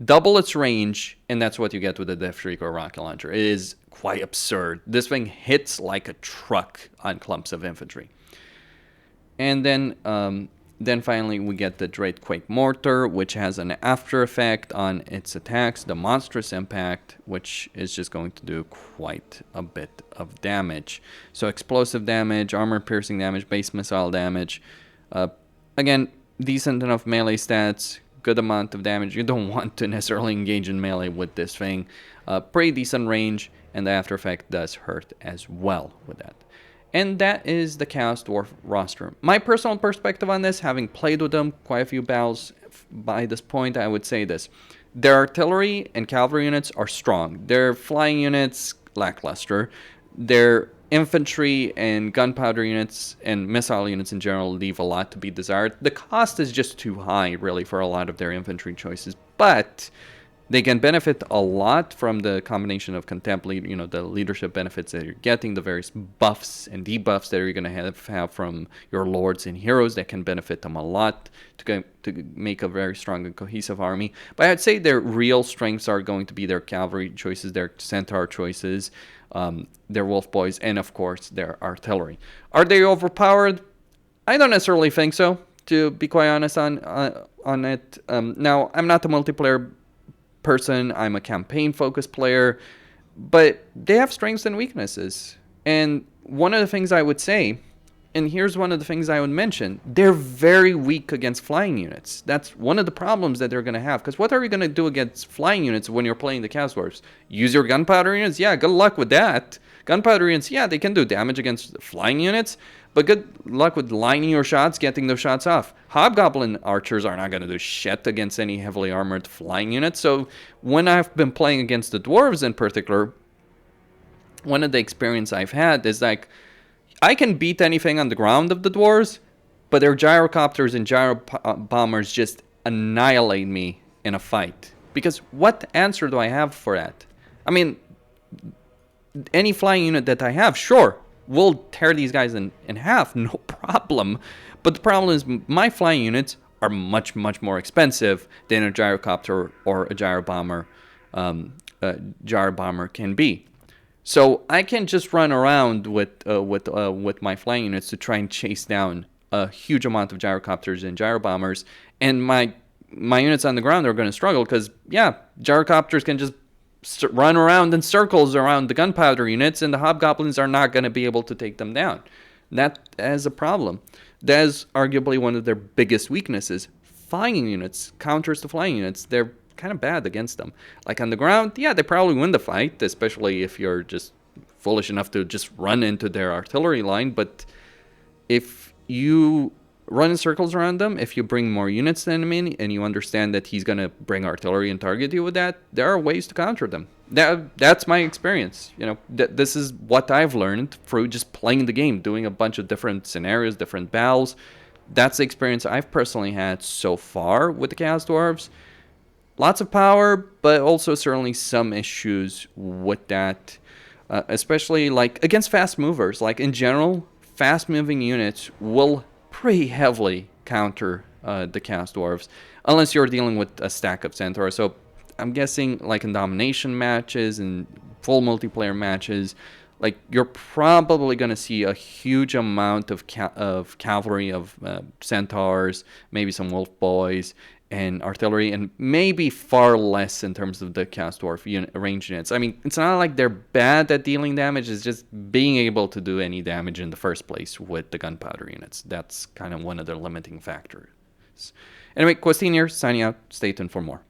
Speaker 1: double its range, and that's what you get with the Death Shriek or Rocket Launcher. It is quite absurd. This thing hits like a truck on clumps of infantry. And then finally we get the Dreadquake Mortar, which has an after effect on its attacks, the Monstrous Impact, which is just going to do quite a bit of damage. So explosive damage, armor piercing damage, base missile damage. Again, decent enough melee stats, good amount of damage. You don't want to necessarily engage in melee with this thing. Pretty decent range, and the after effect does hurt as well with that. And that is the Chaos Dwarf roster. My personal perspective on this, having played with them quite a few battles by this point, I would say this. Their artillery and cavalry units are strong. Their flying units, lackluster. Their infantry and gunpowder units and missile units in general leave a lot to be desired. The cost is just too high, really, for a lot of their infantry choices. But they can benefit a lot from the combination of contempt, the leadership benefits that you're getting, the various buffs and debuffs that you're going to have from your lords and heroes that can benefit them a lot to make a very strong and cohesive army. But I'd say their real strengths are going to be their cavalry choices, their centaur choices, their wolf boys, and of course their artillery. Are they overpowered? I don't necessarily think so, to be quite honest on it. Now, I'm not a multiplayer person, I'm a campaign focused player, but they have strengths and weaknesses. And one of the things I would say, and here's one of the things I would mention, they're very weak against flying units. That's one of the problems that they're going to have, because what are you going to do against flying units when you're playing the Chaos Dwarfs? Use your gunpowder units? Yeah, good luck with that. Gunpowder units, yeah, they can do damage against flying units, but good luck with lining your shots, getting those shots off. Hobgoblin archers are not going to do shit against any heavily armored flying units. So when I've been playing against the dwarves in particular, one of the experience I've had is like, I can beat anything on the ground of the dwarves, but their gyrocopters and gyro bombers just annihilate me in a fight. Because what answer do I have for that? I mean, any flying unit that I have, sure, will tear these guys in half, no problem. But the problem is my flying units are much, much more expensive than a gyrocopter or a gyro bomber can be. So I can just run around with my flying units to try and chase down a huge amount of gyrocopters and gyro bombers, and my units on the ground are going to struggle because, yeah, gyrocopters can just run around in circles around the gunpowder units, and the hobgoblins are not going to be able to take them down. That is a problem. That is arguably one of their biggest weaknesses. Flying units, counters to flying units, they're kind of bad against them. Like on the ground, yeah, they probably win the fight, especially if you're just foolish enough to just run into their artillery line. But if you run in circles around them, if you bring more units than him in, and you understand that he's going to bring artillery and target you with that, there are ways to counter them. That's my experience. This is what I've learned through just playing the game, doing a bunch of different scenarios, different battles. That's the experience I've personally had so far with the Chaos Dwarfs. Lots of power, but also certainly some issues with that, especially like against fast movers. Like in general, fast moving units will pretty heavily counter the Chaos Dwarfs, unless you're dealing with a stack of Centaurs. So I'm guessing like in domination matches and full multiplayer matches, like you're probably going to see a huge amount of cavalry, of Centaurs, maybe some Wolf Boys, and artillery, and maybe far less in terms of the Chaos Dwarf range units. I mean, it's not like they're bad at dealing damage, it's just being able to do any damage in the first place with the gunpowder units. That's kind of one of the limiting factors. Anyway, Questin here, signing out. Stay tuned for more.